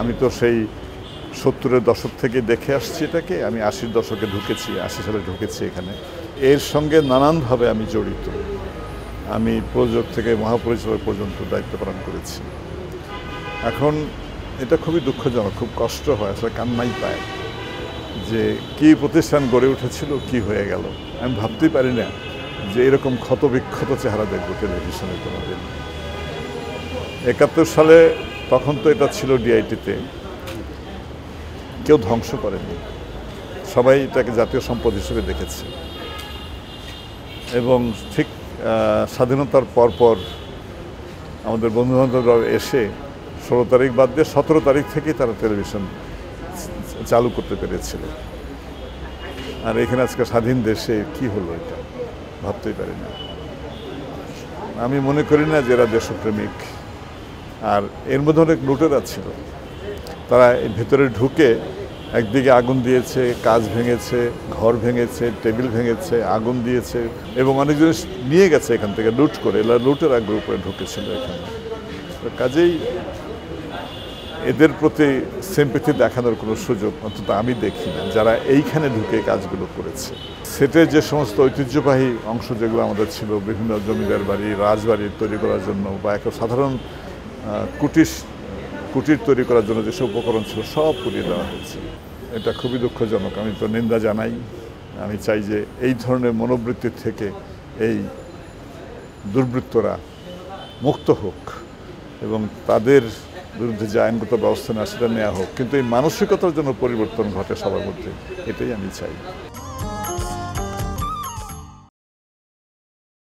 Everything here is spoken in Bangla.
আমি তো সেই 70-এর দশক থেকে দেখে আসছি এটাকে। আমি 80-র দশকে ঢুকেছি, 80 সালে ঢুকেছি এখানে। এর সঙ্গে নানানভাবে আমি জড়িত। আমি প্রযোজক থেকে মহাপরিচালক পর্যন্ত দায়িত্ব পালন করেছি। এখন এটা খুবই দুঃখজনক, খুব কষ্ট হয়, আসলে কান্নাই পায় যে কি প্রতিষ্ঠান গড়ে উঠেছিল, কি হয়ে গেল। আমি ভাবতেই পারি না যে এরকম ক্ষতবিক্ষত চেহারা দেখবো টেলিভিশনে কোনোদিন। 71 সালে তখন তো এটা ছিল ডিআইটিতে, কেউ ধ্বংস করেনি, সবাই এটাকে জাতীয় সম্পদ হিসেবে দেখেছে। এবং ঠিক স্বাধীনতার পরপর আমাদের বন্ধুবান্ধবরা এসে 16 তারিখ বাদ দিয়ে 17 তারিখ থেকেই তারা টেলিভিশন চালু করতে পেরেছিল। আর এখানে আজকে স্বাধীন দেশে কি হলো এটা ভাবতেই পারি না। আমি মনে করি না যে এরা দেশপ্রেমিক। আর এর মধ্যে অনেক লুটেরা ছিল, তারা ভেতরে ঢুকে একদিকে আগুন দিয়েছে, কাঁচ ভেঙেছে, ঘর ভেঙেছে, টেবিল ভেঙেছে, আগুন দিয়েছে এবং অনেক জিনিস নিয়ে গেছে এখান থেকে লুট করে। এরা লুটেরা গ্রুপে ঢুকেছিল এখানে। কাজেই এদের প্রতি সিম্প্যাথি দেখানোর কোনো সুযোগ অন্তত আমি দেখি না, যারা এইখানে ঢুকে কাজগুলো করেছে। সেটের যে সমস্ত ঐতিহ্যবাহী অংশ যেগুলো আমাদের ছিল, বিভিন্ন জমিদার বাড়ি, রাজবাড়ি তৈরি করার জন্য বা একটা সাধারণ কুটির তৈরি করার জন্য যেসব উপকরণ ছিল সব পুড়িয়ে দেওয়া হয়েছে। এটা খুবই দুঃখজনক। আমি তো নিন্দা জানাই। আমি চাই যে এই ধরনের মনোবৃত্তির থেকে এই দুর্বৃত্তরা মুক্ত হোক এবং তাদের বিরুদ্ধে যে আইনগত ব্যবস্থা নেওয়া সেটা নেওয়া হোক, কিন্তু এই মানসিকতার জন্য পরিবর্তন ঘটে সবার মধ্যে, এটাই আমি চাই।